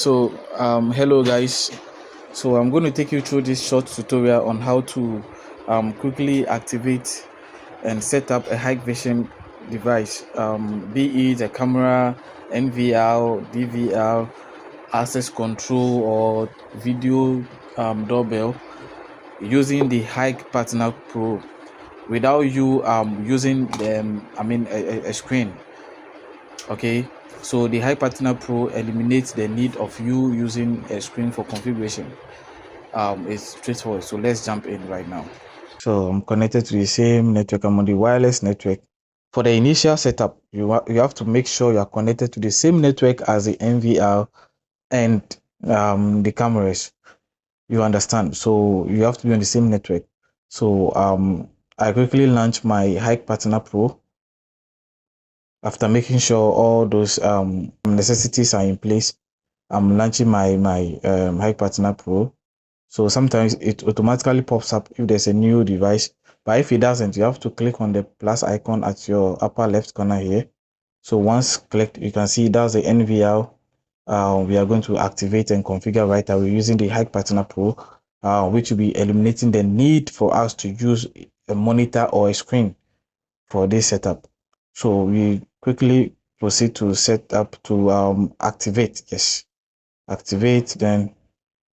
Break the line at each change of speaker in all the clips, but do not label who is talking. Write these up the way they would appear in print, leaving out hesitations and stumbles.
Hello guys. So I'm going to take you through this short tutorial on how to quickly activate and set up a Hikvision device, be it a camera, NVR, DVR, access control, or video doorbell, using the Hik-Partner Pro without you using a screen. Okay, so the Hik-Partner Pro eliminates the need of you using a screen for configuration. It's straightforward, so let's jump in right now. So I'm connected to the same network. I'm on the wireless network. For the initial setup, you have to make sure you are connected to the same network as the NVR and the cameras. You understand? So you have to be on the same network. So I quickly launch my Hik-Partner Pro. After making sure all those necessities are in place, I'm launching my Hik-Partner Pro. So sometimes it automatically pops up if there's a new device, but if it doesn't, you have to click on the plus icon at your upper left corner here. So once clicked, you can see that's the NVR we are going to activate and configure right away using the Hik-Partner Pro, which will be eliminating the need for us to use a monitor or a screen for this setup. So we quickly proceed to set up to activate. Yes, activate. Then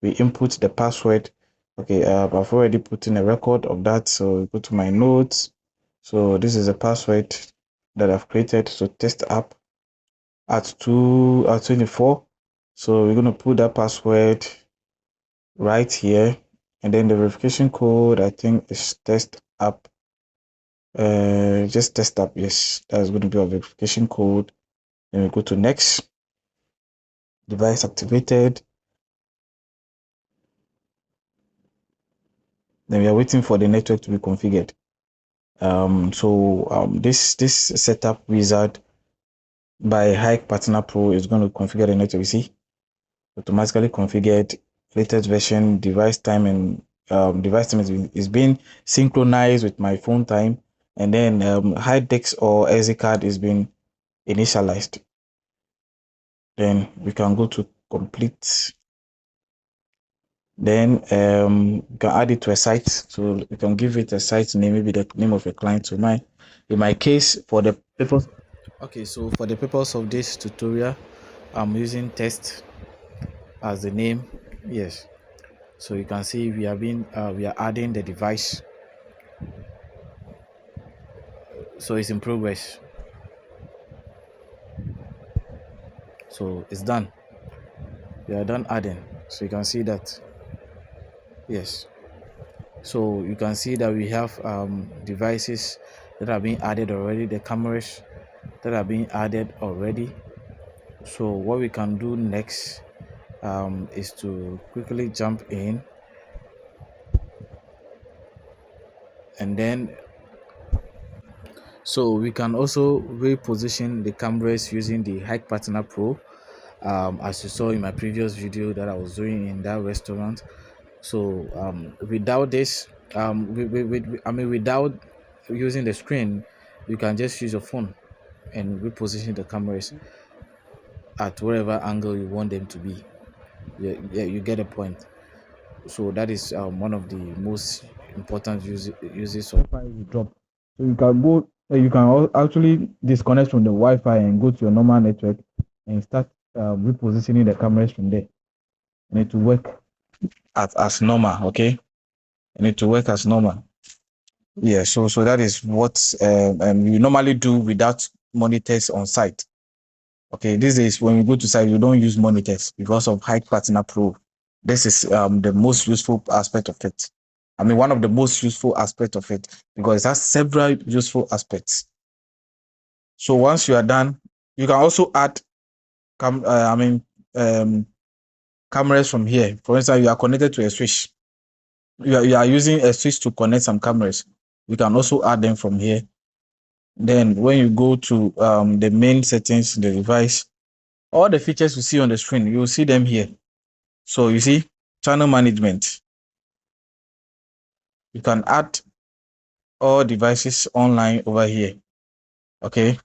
we input the password. Okay, I've already put in a record of that, so go to my notes. So this is a password that I've created to test app at 24. So we're going to put that password right here, and then the verification code, I think, is test app. Just test app. Yes, that's going to be our verification code. Then we go to next. Device activated. Then we are waiting for the network to be configured. This setup wizard by Hik-Partner Pro is going to configure the network. You see, automatically configured, latest version, device time, and device time is being synchronized with my phone time, and then hard disk or SD card is being initialized. Then we can go to complete. Then you can add it to a site, so you can give it a site name, maybe the name of a client. So in my case, for the purpose of this tutorial, I'm using test as the name. Yes, so you can see we are adding the device, so it's in progress. So it's done. We are done adding, so you can see that. Yes, so you can see that we have devices that are being added already, the cameras that are being added already. So what we can do next is to quickly jump in, and then so we can also reposition the cameras using the Hik-Partner Pro, as you saw in my previous video that I was doing in that restaurant. So without this, without using the screen, you can just use your phone and reposition the cameras at whatever angle you want them to be. Yeah, you get a point. So that is one of the most important uses of Wi-Fi will drop. So you can go, you can actually disconnect from the Wi-Fi and go to your normal network and start repositioning the cameras from there. And it will work as normal. Okay, and it will work as normal. Yeah. So that is what you normally do without monitors on site. Okay, these days when you go to site, you don't use monitors because of Hik-Partner Pro. This is the most useful aspect of it. I mean, one of the most useful aspects of it, because it has several useful aspects. So once you are done, you can also add cameras from here. For instance, you are connected to a switch. You are using a switch to connect some cameras. You can also add them from here. Then when you go to the main settings, the device, all the features you see on the screen, you will see them here. So you see channel management. You can add all devices online over here. Okay, you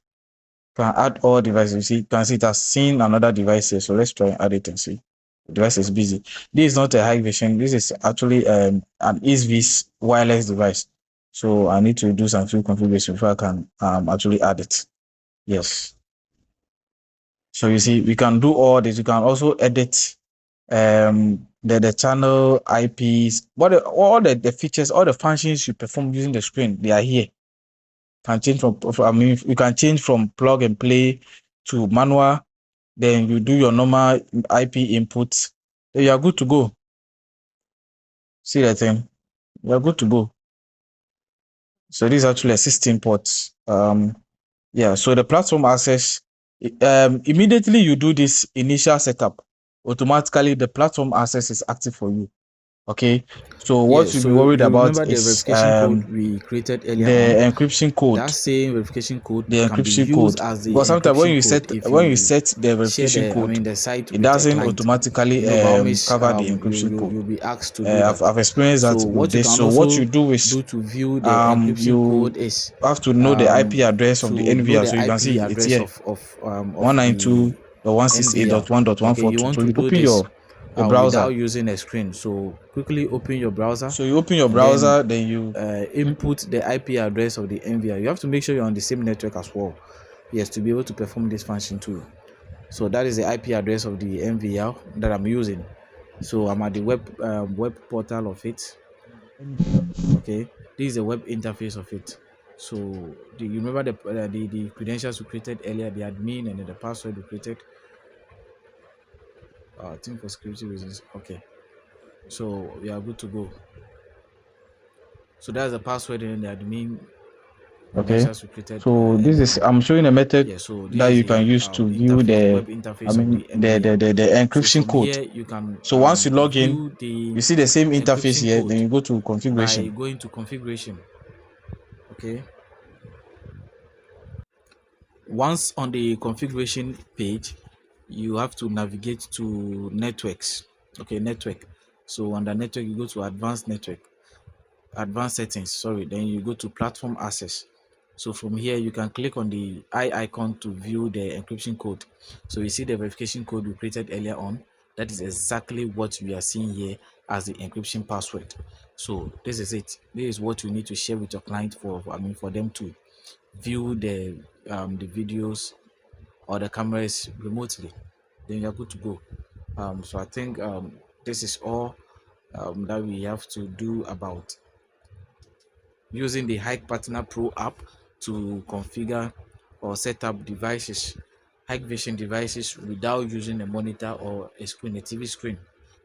can add all devices. You see, you can see it has seen another device here. So let's try and add it and see. The device is busy. This is not a Hikvision. This is actually an ESV's wireless device. So I need to do some few configuration before I can actually add it. Yes. So you see, we can do all this. You can also edit the channel IPs, all the features, all the functions you perform using the screen, they are here. Can change from, you can change from plug and play to manual. Then you do your normal IP inputs. Then you are good to go. See that thing? You are good to go. So this is actually a 16 ports. Yeah. So the platform access, immediately you do this initial setup, automatically the platform access is active for you. Okay, so what
Yes,
you'll be
so
worried
you
about
remember the
is
verification code we created earlier
the
on.
encryption code.
That same verification code
The
can be
encryption
used
code,
as the
because sometimes when
encryption
you
code
set
if you
the
share
verification
the
code,
the site
it
with a
doesn't
client.
automatically
By all means,
cover the encryption code.
you'll be asked to do that.
I've experienced
So
that with
what you
this.
can
So what you
also
do is
do to view the encryption
you
code is
have to know the IP address of the
to know
NVR.
the
So you can
IP
see it's
address
here,
of the NVR. Okay, you
192.168.1.142.
want
So
to
you
do
open
this
your
without
browser.
using a screen. So quickly open your browser
So you open your
and then
browser, then you
input the IP address of the NVR. You have to make sure you're on the same network as well. Yes, to be able to perform this function too. So that is the IP address of the NVR that I'm using. So I'm at the web portal of it. Okay, this is the web interface of it. So you remember the credentials we created earlier, the admin and then the password we created. I think for security reasons. Okay, so we are good to go. So that's the password and the admin
okay.
credentials we created
So this is,
earlier.
I'm showing a method
Yeah, so
that
this is
you
the
can use to view
interface, the web interface of the NVR.
the
So
encryption
from
code.
here you can
So once you log in,
view the
you see the same interface
encryption
here, then
code
you go to
by
configuration.
going to configuration. Okay, once on the configuration page, you have to navigate to networks. Okay, network. So under network, you go to advanced network, advanced settings. Sorry, then you go to platform access. So from here, you can click on the eye icon to view the encryption code. So you see the verification code we created earlier on. That is exactly what we are seeing here as the encryption password. So this is it. This is what you need to share with your client for them to view the videos or the cameras remotely. Then you're good to go. So I think this is all that we have to do about using the Hik-Partner Pro app to configure or set up devices, Hikvision devices without using a monitor or a screen, a TV screen.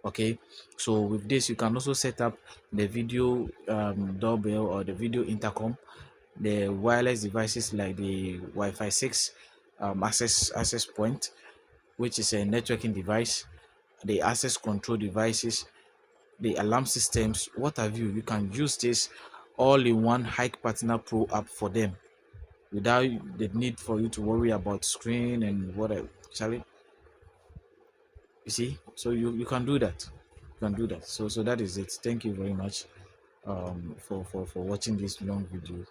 Okay, so with this, you can also set up the video doorbell or the video intercom, the wireless devices like the Wi-Fi 6 access point, which is a networking device, the access control devices, the alarm systems, what have you. You can use this all in one Hik-Partner Pro app for them without the need for you to worry about screen and whatever. Charlie, you see, so you can do that. You can do that. So that is it. Thank you very much for watching this long video.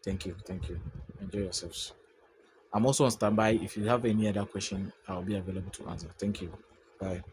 Thank you. Thank you. Enjoy yourselves. I'm also on standby. If you have any other question, I'll be available to answer. Thank you. Bye.